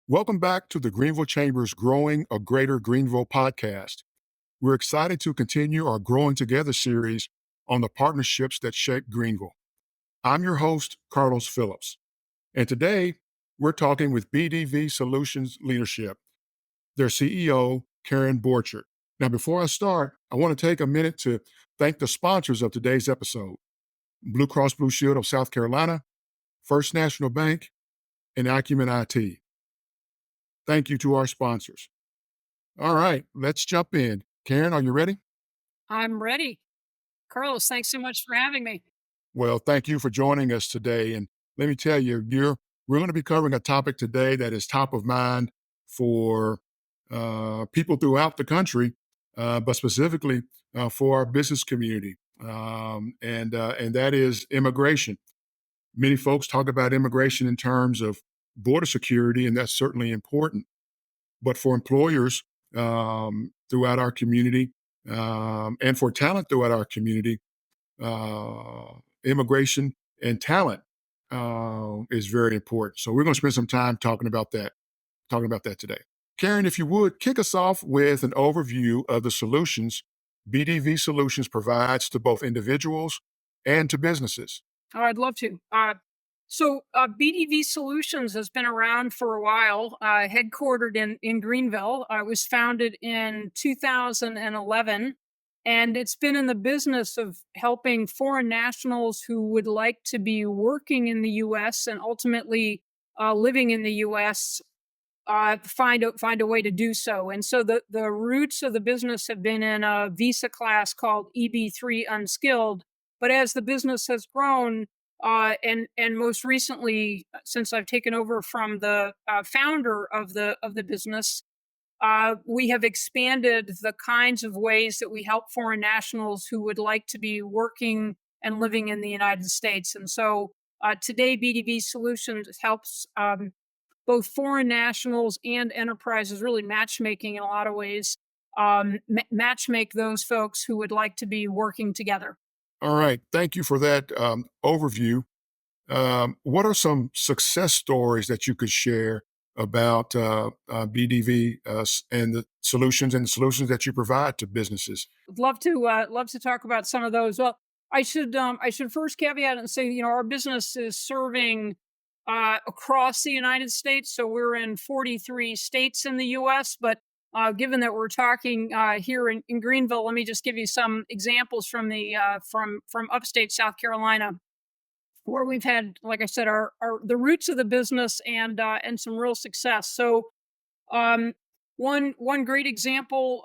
Welcome back to the Greenville Chamber's Growing a Greater Greenville podcast. We're excited to continue our Growing Together series on the partnerships that shape Greenville. I'm your host, Carlos Phillips, and today we're talking with BDV Solutions Leadership, their CEO, Karen Borchert. Now, before I start, I want to take a minute to thank the sponsors of today's episode: Blue Cross Blue Shield of South Carolina, First National Bank, and Acumen IT. Thank you to our sponsors. All right, let's jump in. Karen, are you ready? I'm ready. Carlos, thanks so much for having me. Well, thank you for joining us today. And let me tell you, we're going to be covering a topic today that is top of mind for people throughout the country, but specifically for our business community, and that is immigration. Many folks talk about immigration in terms of border security, and that's certainly important. But for employers throughout our community and for talent throughout our community, immigration and talent is very important. So we're going to spend some time talking about that today. Karen, if you would, kick us off with an overview of the solutions BDV Solutions provides to both individuals and to businesses. Oh, I'd love to. BDV Solutions has been around for a while, headquartered in Greenville. It was founded in 2011, and it's been in the business of helping foreign nationals who would like to be working in the U.S. and ultimately living in the U.S. Find a way to do so. And so the roots of the business have been in a visa class called EB3 Unskilled. But as the business has grown, and most recently, since I've taken over from the founder of the business, we have expanded the kinds of ways that we help foreign nationals who would like to be working and living in the United States. And so today, BDV Solutions helps both foreign nationals and enterprises, really matchmaking in a lot of ways, matchmake those folks who would like to be working together. All right. Thank you for that overview. What are some success stories that you could share about BDV and the solutions that you provide to businesses? Love to talk about some of those. Well, I should first caveat and say, our business is serving across the United States. So we're in 43 states in the U.S. But given that we're talking here in Greenville, let me just give you some examples from from upstate South Carolina, where we've had, like I said, our the roots of the business and some real success. So um, one great example,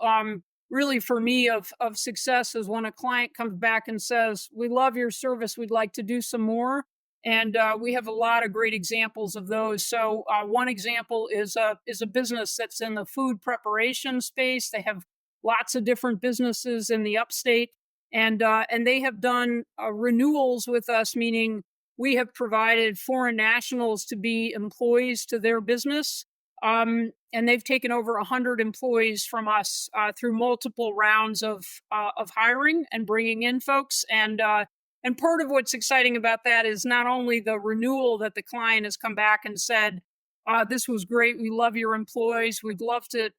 really for me of success, is when a client comes back and says, "We love your service. We'd like to do some more." And we have a lot of great examples of those. So one example is a business that's in the food preparation space. They have lots of different businesses in the upstate, and they have done renewals with us, meaning we have provided foreign nationals to be employees to their business. And they've taken over 100 employees from us through multiple rounds of hiring and bringing in folks. And part of what's exciting about that is not only the renewal that the client has come back and said, "This was great. We love your employees. We'd love to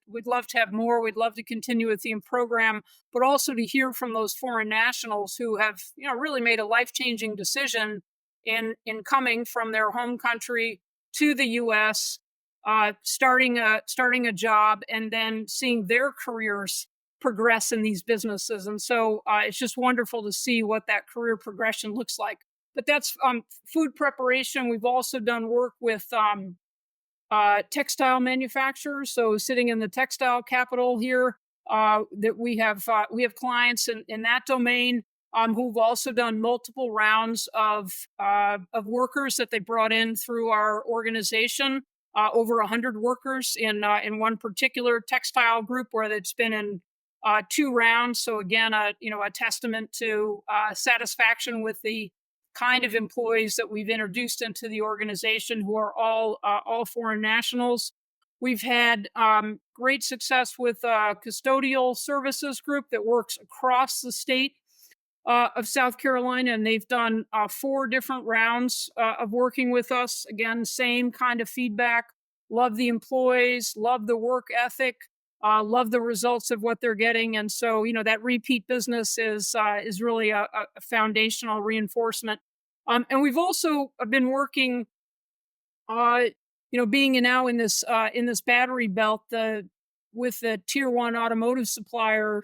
have more. We'd love to continue with the program," but also to hear from those foreign nationals who have, really made a life-changing decision in coming from their home country to the U.S., starting a job, and then seeing their careers progress in these businesses. And so it's just wonderful to see what that career progression looks like. But that's food preparation. We've also done work with textile manufacturers. So sitting in the textile capital here, that we have clients in that domain who've also done multiple rounds of workers that they brought in through our organization. Over 100 workers in one particular textile group, where it's been in 2 rounds. So again, a testament to satisfaction with the kind of employees that we've introduced into the organization, who are all foreign nationals. We've had great success with a custodial services group that works across the state of South Carolina, and they've done 4 different rounds of working with us. Again, same kind of feedback. love the employees, love the work ethic, love the results of what they're getting, and so that repeat business is really a foundational reinforcement. And we've also been working, uh, being now in this battery belt, the with the tier one automotive supplier.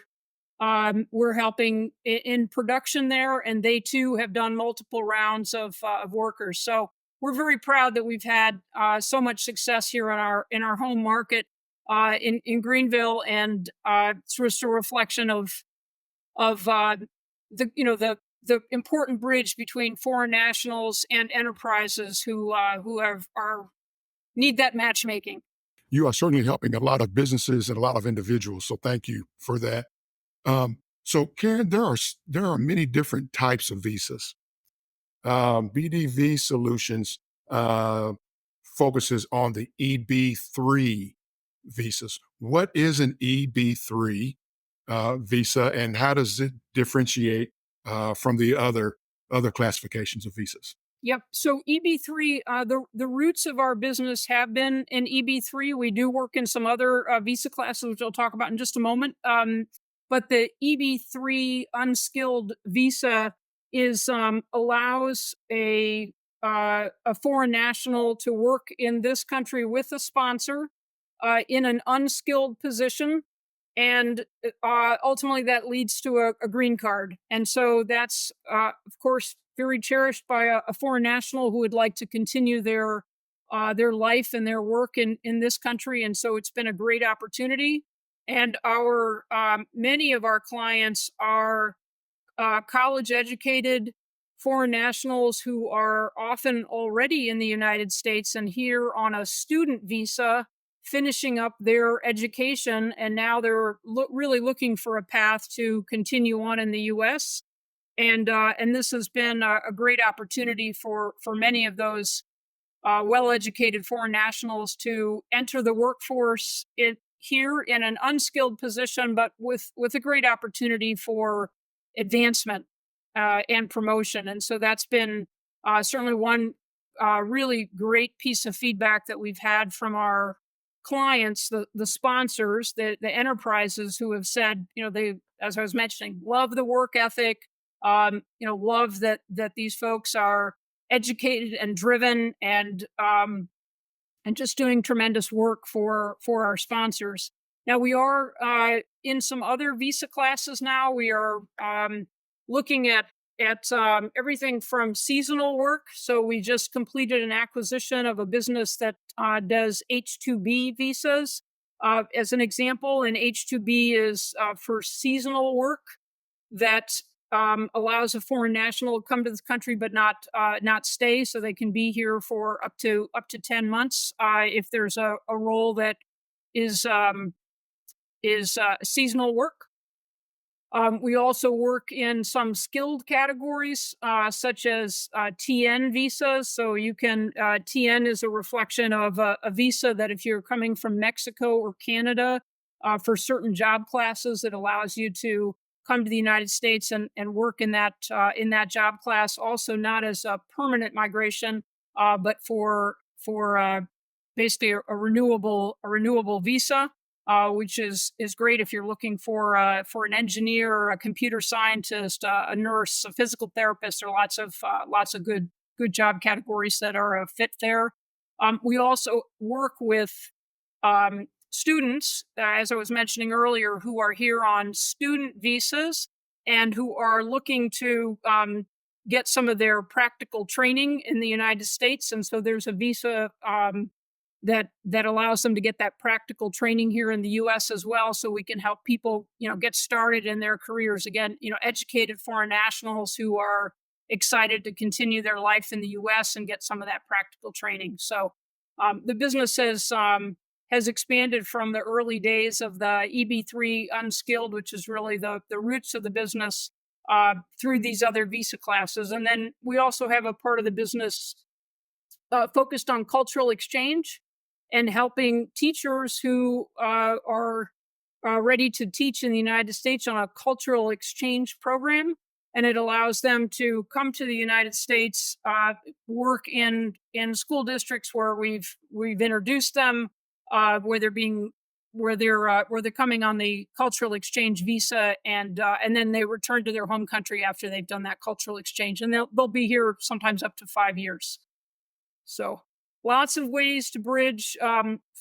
We're helping in production there, and they too have done multiple rounds of workers. So we're very proud that we've had so much success here in our home market in Greenville, and it's just a reflection of the important bridge between foreign nationals and enterprises who are need that matchmaking. You are certainly helping a lot of businesses and a lot of individuals. So thank you for that. So Karen, there are many different types of visas. BDV Solutions uh, focuses on the EB3 visas. What is an EB3 visa, and how does it differentiate from the other classifications of visas? Yep. So EB3, the roots of our business have been in EB3. We do work in some other visa classes, which I'll talk about in just a moment. But the EB3 unskilled visa is allows a foreign national to work in this country with a sponsor in an unskilled position, and ultimately that leads to a green card. And so that's of course very cherished by a foreign national who would like to continue their life and their work in this country. And so it's been a great opportunity. And our many of our clients are college educated foreign nationals who are often already in the United States and here on a student visa, finishing up their education, and now they're really looking for a path to continue on in the U.S. And this has been a great opportunity for many of those well-educated foreign nationals to enter the workforce here in an unskilled position, but with a great opportunity for advancement and promotion. And so that's been certainly one really great piece of feedback that we've had from our clients, the sponsors, the enterprises who have said, they, as I was mentioning, love the work ethic, love that these folks are educated and driven, and just doing tremendous work for our sponsors. Now we are in some other visa classes. Now we are looking at everything from seasonal work. So we just completed an acquisition of a business that does H-2B visas. As an example, an H-2B is for seasonal work that allows a foreign national to come to this country but not stay, so they can be here for up to 10 months if there's a role that is seasonal work. We also work in some skilled categories, such as TN visas. So you can TN is a reflection of a visa that if you're coming from Mexico or Canada for certain job classes, it allows you to come to the United States and work in that job class. Also, not as a permanent migration, but for basically a renewable visa, which is great if you're looking for an engineer, or a computer scientist, a nurse, a physical therapist. There are lots of good job categories that are a fit there. We also work with students, as I was mentioning earlier, who are here on student visas and who are looking to get some of their practical training in the United States. And so there's a visa that allows them to get that practical training here in the U.S. as well, so we can help people, get started in their careers. Again, educated foreign nationals who are excited to continue their life in the U.S. and get some of that practical training. So the business has expanded from the early days of the EB3 unskilled, which is really the roots of the business, through these other visa classes. And then we also have a part of the business focused on cultural exchange and helping teachers who are ready to teach in the United States on a cultural exchange program. and it allows them to come to the United States, work in school districts where we've introduced them, where they're being where they're coming on the cultural exchange visa, and then they return to their home country after they've done that cultural exchange, and they'll be here sometimes up to 5 years. So lots of ways to bridge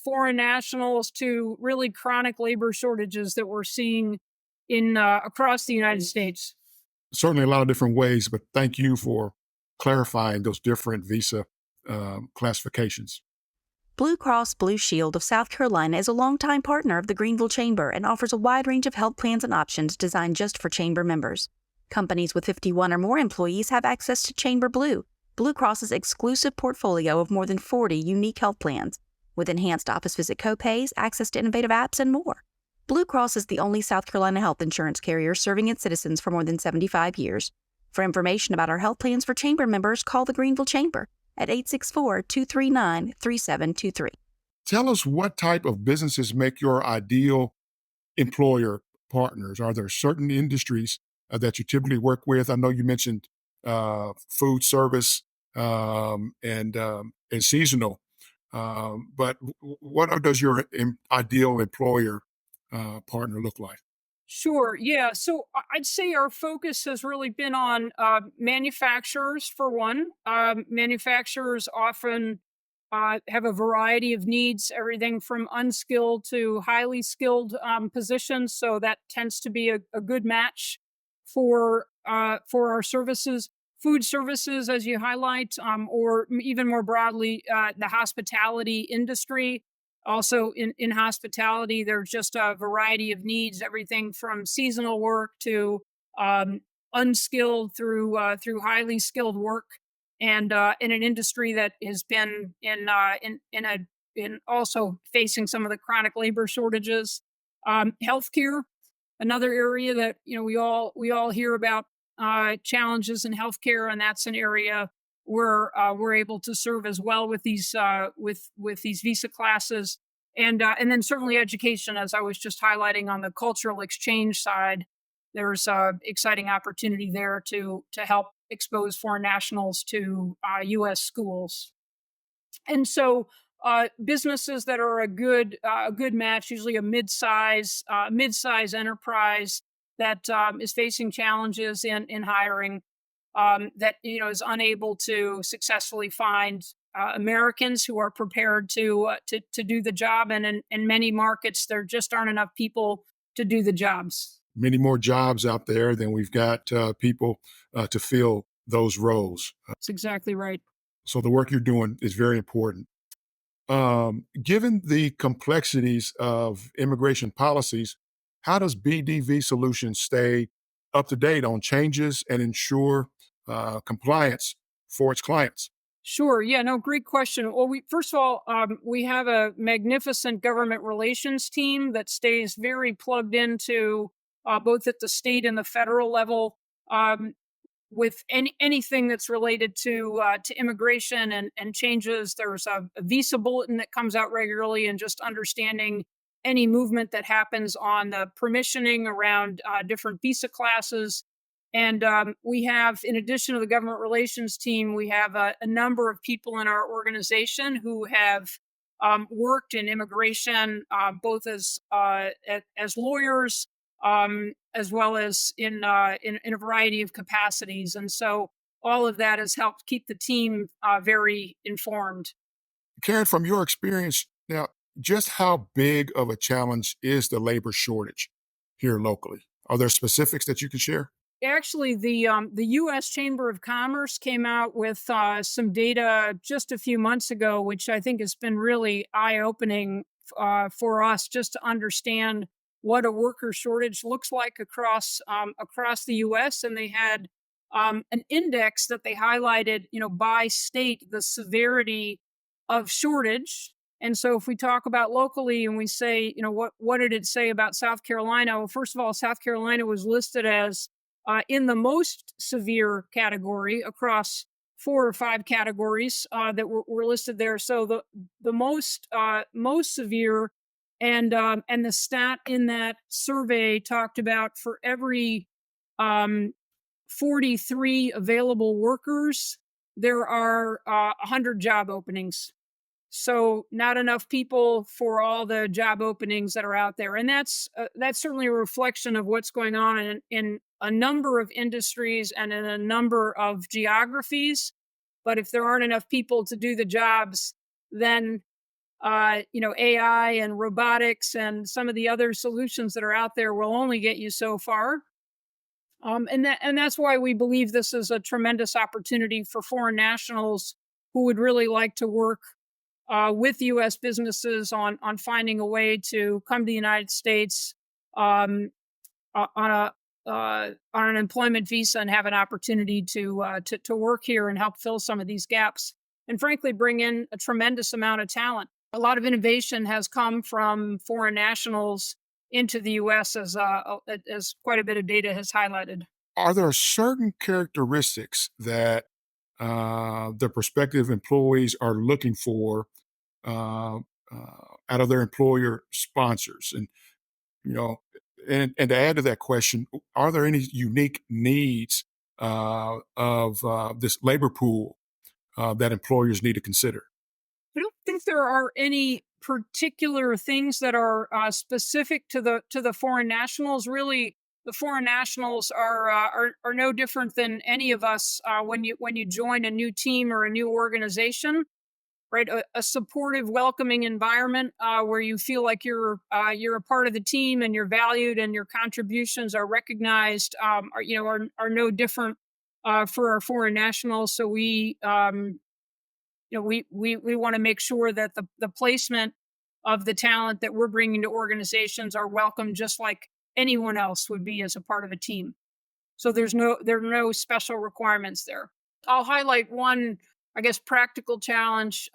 foreign nationals to really chronic labor shortages that we're seeing in across the United States. Certainly a lot of different ways, but thank you for clarifying those different visa classifications. Blue Cross Blue Shield of South Carolina is a longtime partner of the Greenville Chamber and offers a wide range of health plans and options designed just for Chamber members. Companies with 51 or more employees have access to Chamber Blue, Blue Cross's exclusive portfolio of more than 40 unique health plans, with enhanced office visit copays, access to innovative apps, and more. Blue Cross is the only South Carolina health insurance carrier serving its citizens for more than 75 years. For information about our health plans for Chamber members, call the Greenville Chamber at 864-239-3723. Tell us what type of businesses make your ideal employer partners. Are there certain industries that you typically work with? I know you mentioned food service and seasonal, but does your ideal employer partner look like? Sure. Yeah. So I'd say our focus has really been on manufacturers, for one. Manufacturers often have a variety of needs, everything from unskilled to highly skilled positions. So that tends to be a good match for our services. Food services, as you highlight, or even more broadly, the hospitality industry. Also, in hospitality, there's just a variety of needs, everything from seasonal work to unskilled through highly skilled work, and in an industry that has been in also facing some of the chronic labor shortages. Healthcare, another area that we all hear about challenges in healthcare, and that's an area where we're able to serve as well with these with these visa classes, and then certainly education, as I was just highlighting on the cultural exchange side. There's exciting opportunity there to help expose foreign nationals to U.S. schools. And so businesses that are a good match, usually a mid-size enterprise that is facing challenges in hiring, that is unable to successfully find Americans who are prepared to do the job, and in many markets there just aren't enough people to do the jobs. Many more jobs out there than we've got people to fill those roles. That's exactly right. So the work you're doing is very important. Given the complexities of immigration policies, how does BDV Solutions stay up to date on changes and ensure compliance for its clients? Sure. Yeah. No. Great question. Well, we first of all, we have a magnificent government relations team that stays very plugged into both at the state and the federal level, um, with anything that's related to immigration and changes. There's a visa bulletin that comes out regularly, and just understanding any movement that happens on the permissioning around different visa classes. And we have, in addition to the government relations team, we have a number of people in our organization who have worked in immigration, both as lawyers, as well as in a variety of capacities. And so all of that has helped keep the team very informed. Karen, from your experience now, just how big of a challenge is the labor shortage here locally? Are there specifics that you can share? Actually, the U.S. Chamber of Commerce came out with some data just a few months ago, which I think has been really eye opening for us, just to understand what a worker shortage looks like across the U.S. And they had an index that they highlighted, by state, the severity of shortage. And so, if we talk about locally and we say, what did it say about South Carolina? Well, first of all, South Carolina was listed as in the most severe category across 4 or 5 categories that were listed there. So the most severe, and the stat in that survey talked about for every um, 43 available workers, there are 100 job openings. So not enough people for all the job openings that are out there, and that's certainly a reflection of what's going on in a number of industries and in a number of geographies. But if there aren't enough people to do the jobs, then AI and robotics and some of the other solutions that are out there will only get you so far. And that's why we believe this is a tremendous opportunity for foreign nationals who would really like to work with U.S. businesses on finding a way to come to the United States on an employment visa and have an opportunity to work here and help fill some of these gaps, and frankly bring in a tremendous amount of talent. A lot of innovation has come from foreign nationals into the U.S. as quite a bit of data has highlighted. Are there certain characteristics that the prospective employees are looking for uh, out of their employer sponsors? And you know, and to add to that question, are there any unique needs of this labor pool that employers need to consider? I don't think there are any particular things that are specific to the foreign nationals. Really, the foreign nationals are no different than any of us when you join a new team or a new organization. Right, a supportive, welcoming environment where you feel like you're a part of the team and you're valued and your contributions are recognized. Are no different for our foreign nationals. So we want to make sure that the placement of the talent that we're bringing to organizations are welcome just like anyone else would be as a part of a team. So there are no special requirements there. I'll highlight one, I guess, practical challenge,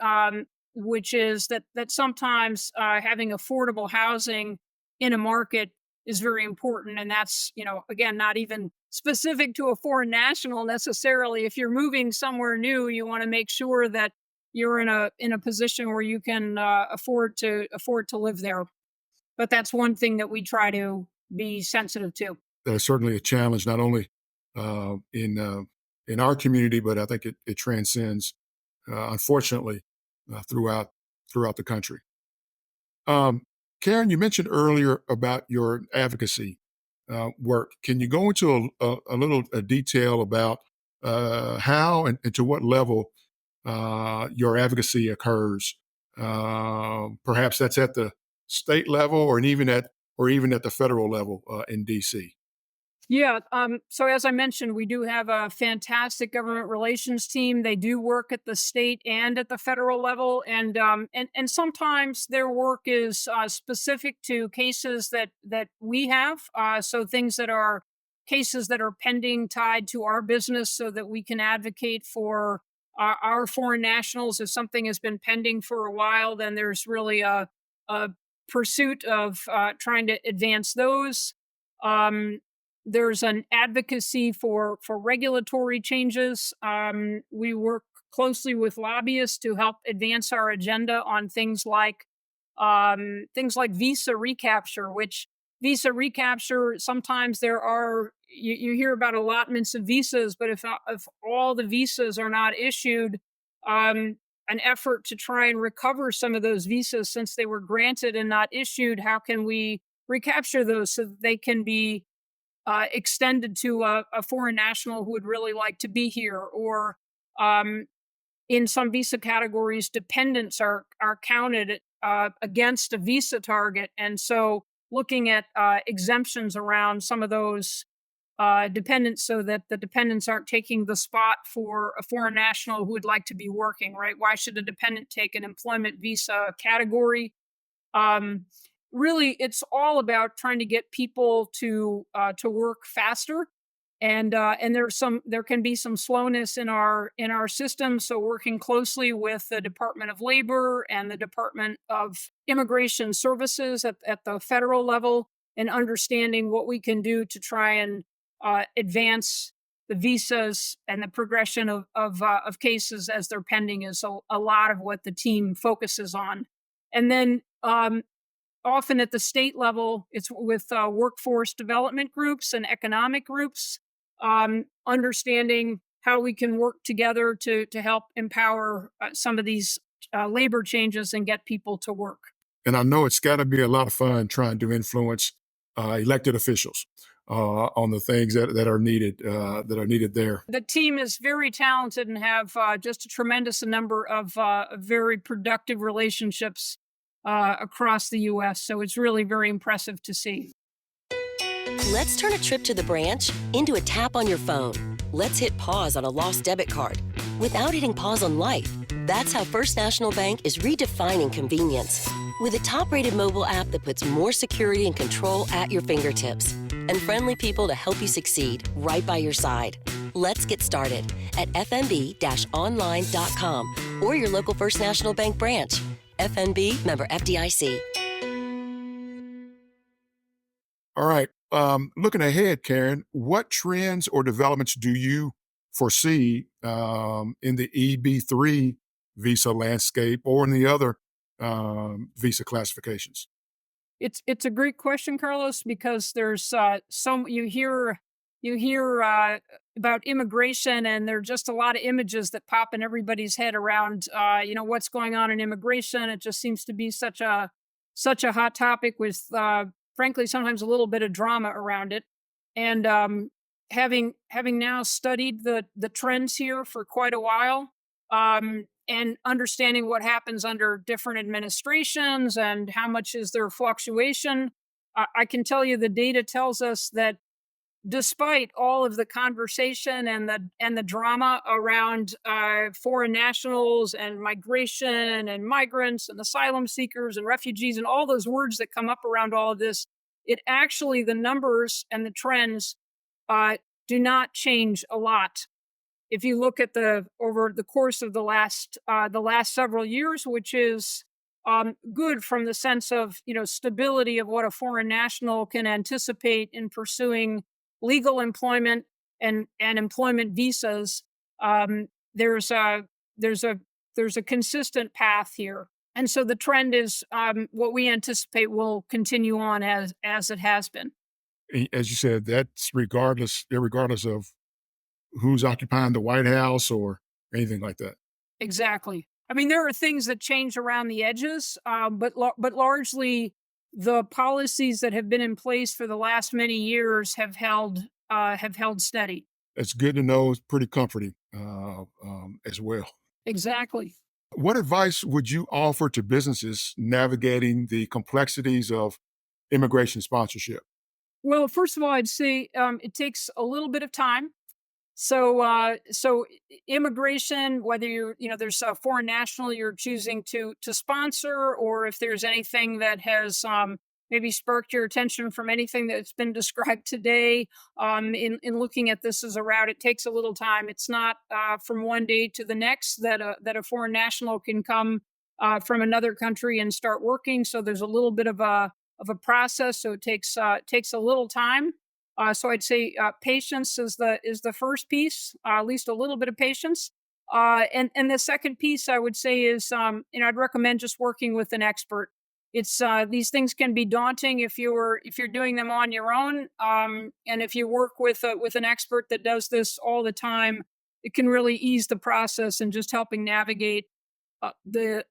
which is that sometimes having affordable housing in a market is very important, and that's again not even specific to a foreign national necessarily. If you're moving somewhere new, you want to make sure that you're in a position where you can afford to live there. But that's one thing that we try to be sensitive to. That's certainly a challenge, not only uh, in uh, in our community, but I think it transcends, unfortunately, throughout the country. Um, Karen, you mentioned earlier about your advocacy work. Can you go into a little detail about how and to what level your advocacy occurs? Perhaps that's at the state level, or even at the federal level in DC. Yeah. So as I mentioned, we do have a fantastic government relations team. They do work at the state and at the federal level, and sometimes their work is specific to cases that we have. So things that are cases that are pending tied to our business, so that we can advocate for our foreign nationals. If something has been pending for a while, then there's really a pursuit of trying to advance those. Um, there's an advocacy for regulatory changes. We work closely with lobbyists to help advance our agenda on things like visa recapture. Which visa recapture, sometimes you hear about allotments of visas, but if all the visas are not issued, an effort to try and recover some of those visas since they were granted and not issued. How can we recapture those so that they can be extended to a foreign national who would really like to be here? Or um, in some visa categories, dependents are counted against a visa target, and so looking at exemptions around some of those dependents, so that the dependents aren't taking the spot for a foreign national who would like to be working. Right? Why should a dependent take an employment visa category? Um, Really, it's all about trying to get people to work faster, and there can be some slowness in our system. So working closely with the Department of Labor and the Department of Immigration Services at the federal level, and understanding what we can do to try and advance the visas and the progression of cases as they're pending is a lot of what the team focuses on. And then often at the state level, it's with workforce development groups and economic groups. understanding how we can work together to help empower some of these labor changes and get people to work. And I know it's got to be a lot of fun trying to influence elected officials on the things that are needed there. The team is very talented and have just a tremendous number of very productive relationships across the U.S. So it's really very impressive to see. Let's turn a trip to the branch into a tap on your phone. Let's hit pause on a lost debit card without hitting pause on life. That's how First National Bank is redefining convenience. With a top-rated mobile app that puts more security and control at your fingertips and friendly people to help you succeed right by your side. Let's get started at fnb-online.com or your local First National Bank branch. FNB, member FDIC. All right. Looking ahead, Karen, what trends or developments do you foresee in the EB3 visa landscape or in the other visa classifications? It's a great question, Carlos, because there's some you hear about immigration, and there are just a lot of images that pop in everybody's head around what's going on in immigration. It just seems to be such a hot topic with frankly sometimes a little bit of drama around it. And having now studied the trends here for quite a while, and understanding what happens under different administrations and how much is their fluctuation, I can tell you the data tells us that despite all of the conversation and the drama around foreign nationals and migration and migrants and asylum seekers and refugees and all those words that come up around all of this, it actually, the numbers and the trends do not change a lot. If you look at over the course of the last several years, which is good from the sense of stability of what a foreign national can anticipate in pursuing legal employment and employment visas, there's a consistent path here, and so the trend is what we anticipate will continue on as it has been. As you said, that's regardless of who's occupying the White House or anything like that. Exactly. I mean, there are things that change around the edges, but largely the policies that have been in place for the last many years have held steady. It's good to know. It's pretty comforting as well. Exactly. What advice would you offer to businesses navigating the complexities of immigration sponsorship? Well, first of all, I'd say it takes a little bit of time. So immigration, whether there's a foreign national you're choosing to sponsor, or if there's anything that has maybe sparked your attention from anything that's been described today, in looking at this as a route, it takes a little time. It's not from one day to the next that a foreign national can come from another country and start working. So there's a little bit of a process. So it takes a little time. So I'd say patience is the first piece, at least a little bit of patience. And the second piece I would say is, I'd recommend just working with an expert. It's these things can be daunting if you're doing them on your own, and if you work with an expert that does this all the time, it can really ease the process and just helping navigate the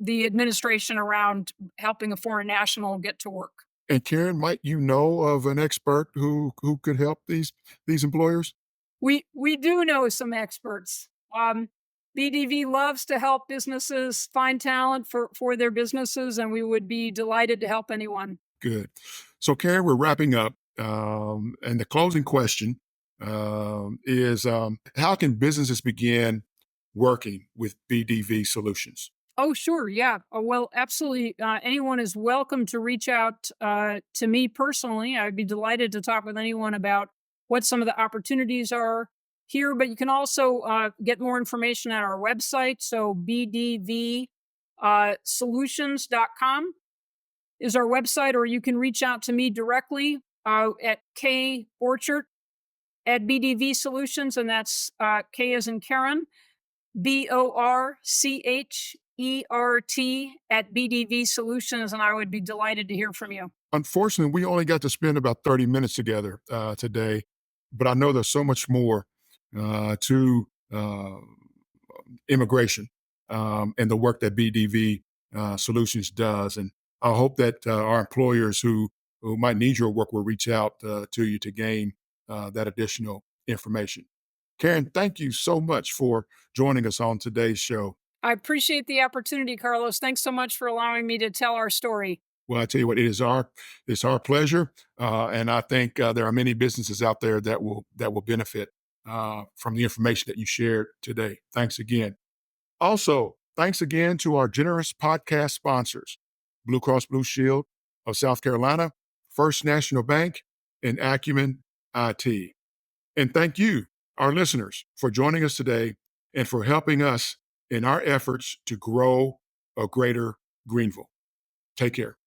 administration around helping a foreign national get to work. And Karen, might you know of an expert who could help these employers? We do know some experts. BDV loves to help businesses find talent for their businesses, and we would be delighted to help anyone. Good. So Karen, we're wrapping up, and the closing question is, how can businesses begin working with BDV Solutions? Oh, sure. Yeah. Well, absolutely. Anyone is welcome to reach out to me personally. I'd be delighted to talk with anyone about what some of the opportunities are here. But you can also get more information at our website. So bdvsolutions.com is our website, or you can reach out to me directly at kborchert@BDV Solutions, and that's K as in Karen, BORCHERT@BDV Solutions, and I would be delighted to hear from you. Unfortunately, we only got to spend about 30 minutes together today. but I know there's so much more to immigration and the work that BDV Solutions does. And I hope that our employers who might need your work will reach out to you to gain that additional information. Karen, thank you so much for joining us on today's show. I appreciate the opportunity, Carlos. Thanks so much for allowing me to tell our story. Well, I tell you what, it's our pleasure, and I think there are many businesses out there that will benefit from the information that you shared today. Thanks again. Also, thanks again to our generous podcast sponsors, Blue Cross Blue Shield of South Carolina, First National Bank, and Acumen IT. And thank you, our listeners, for joining us today and for helping us in our efforts to grow a greater Greenville. Take care.